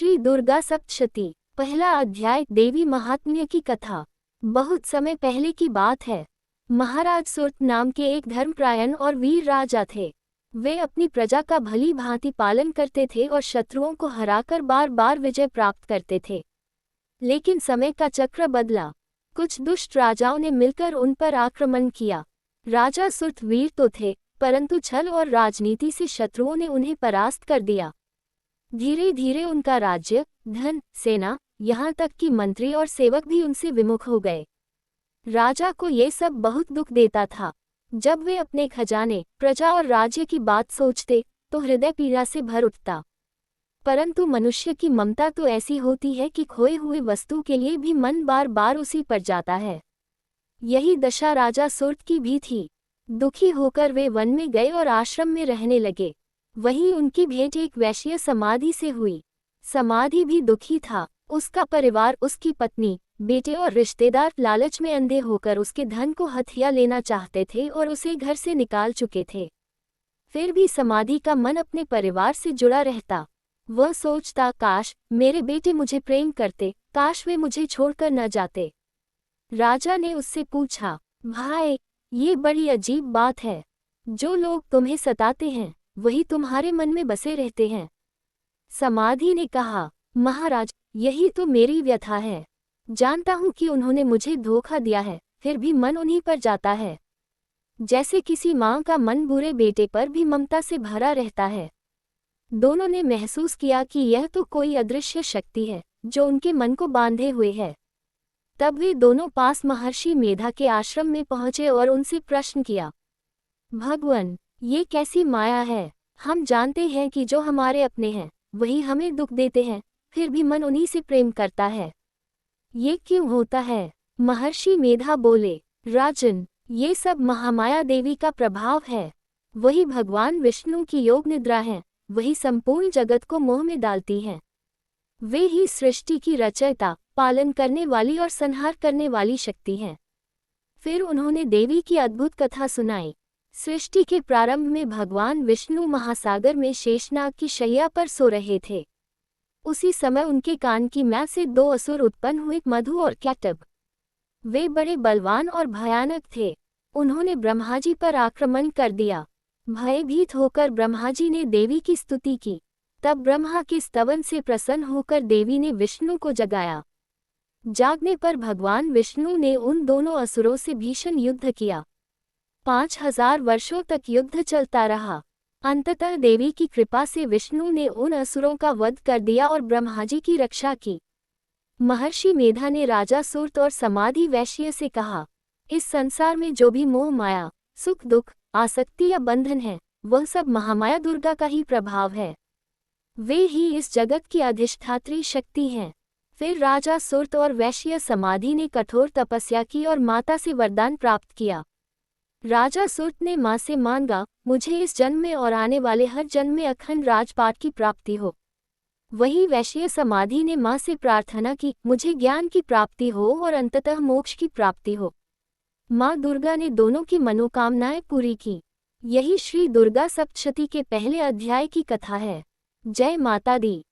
श्री दुर्गा सप्तशती। पहला अध्याय, देवी महात्म्य की कथा। बहुत समय पहले की बात है। महाराज सुर्त नाम के एक धर्मपरायण और वीर राजा थे। वे अपनी प्रजा का भली भांति पालन करते थे और शत्रुओं को हराकर बार बार विजय प्राप्त करते थे। लेकिन समय का चक्र बदला। कुछ दुष्ट राजाओं ने मिलकर उन पर आक्रमण किया। राजा सुर्त वीर तो थे, परंतु छल और राजनीति से शत्रुओं ने उन्हें परास्त कर दिया। धीरे धीरे उनका राज्य, धन, सेना, यहाँ तक कि मंत्री और सेवक भी उनसे विमुख हो गए। राजा को ये सब बहुत दुख देता था। जब वे अपने खजाने, प्रजा और राज्य की बात सोचते तो हृदय पीड़ा से भर उठता। परंतु मनुष्य की ममता तो ऐसी होती है कि खोए हुए वस्तु के लिए भी मन बार बार उसी पर जाता है। यही दशा राजा सुर्त की भी थी। दुखी होकर वे वन में गए और आश्रम में रहने लगे। वहीं उनकी भेंट एक वैश्य समाधि से हुई। समाधि भी दुखी था। उसका परिवार, उसकी पत्नी, बेटे और रिश्तेदार लालच में अंधे होकर उसके धन को हथिया लेना चाहते थे और उसे घर से निकाल चुके थे। फिर भी समाधि का मन अपने परिवार से जुड़ा रहता। वह सोचता, काश मेरे बेटे मुझे प्रेम करते, काश वे मुझे छोड़कर न जाते। राजा ने उससे पूछा, भाई, ये बड़ी अजीब बात है। जो लोग तुम्हें सताते हैं वही तुम्हारे मन में बसे रहते हैं। समाधि ने कहा, महाराज, यही तो मेरी व्यथा है। जानता हूँ कि उन्होंने मुझे धोखा दिया है, फिर भी मन उन्हीं पर जाता है। जैसे किसी माँ का मन बुरे बेटे पर भी ममता से भरा रहता है। दोनों ने महसूस किया कि यह तो कोई अदृश्य शक्ति है जो उनके मन को बांधे हुए है। तब वे दोनों पास महर्षि मेधा के आश्रम में पहुंचे और उनसे प्रश्न किया, भगवान, ये कैसी माया है? हम जानते हैं कि जो हमारे अपने हैं वही हमें दुख देते हैं, फिर भी मन उन्हीं से प्रेम करता है। ये क्यों होता है? महर्षि मेधा बोले, राजन, ये सब महामाया देवी का प्रभाव है। वही भगवान विष्णु की योग निद्रा है, वही संपूर्ण जगत को मोह में डालती हैं। वे ही सृष्टि की रचयिता, पालन करने वाली और संहार करने वाली शक्ति हैं। फिर उन्होंने देवी की अद्भुत कथा सुनाई। सृष्टि के प्रारंभ में भगवान विष्णु महासागर में शेषनाग की शैया पर सो रहे थे। उसी समय उनके कान की मैल से दो असुर उत्पन्न हुए, मधु और कैटब। वे बड़े बलवान और भयानक थे। उन्होंने ब्रह्माजी पर आक्रमण कर दिया। भयभीत होकर ब्रह्माजी ने देवी की स्तुति की। तब ब्रह्मा के स्तवन से प्रसन्न होकर देवी ने विष्णु को जगाया। जागने पर भगवान विष्णु ने उन दोनों असुरों से भीषण युद्ध किया। 5000 वर्षों तक युद्ध चलता रहा। अंततः देवी की कृपा से विष्णु ने उन असुरों का वध कर दिया और ब्रह्माजी की रक्षा की। महर्षि मेधा ने राजा सुर्त और समाधि वैश्य से कहा, इस संसार में जो भी मोह माया, सुख दुख, आसक्ति या बंधन है, वह सब महामाया दुर्गा का ही प्रभाव है। वे ही इस जगत की अधिष्ठात्री शक्ति हैं। फिर राजा सुर्त और वैश्य समाधि ने कठोर तपस्या की और माता से वरदान प्राप्त किया। राजा सुर्त ने मां से मांगा, मुझे इस जन्म में और आने वाले हर जन्म में अखंड राजपाट की प्राप्ति हो। वही वैश्य समाधि ने मां से प्रार्थना की, मुझे ज्ञान की प्राप्ति हो और अंततः मोक्ष की प्राप्ति हो। मां दुर्गा ने दोनों की मनोकामनाएं पूरी की। यही श्री दुर्गा सप्तशती के पहले अध्याय की कथा है। जय माता दी।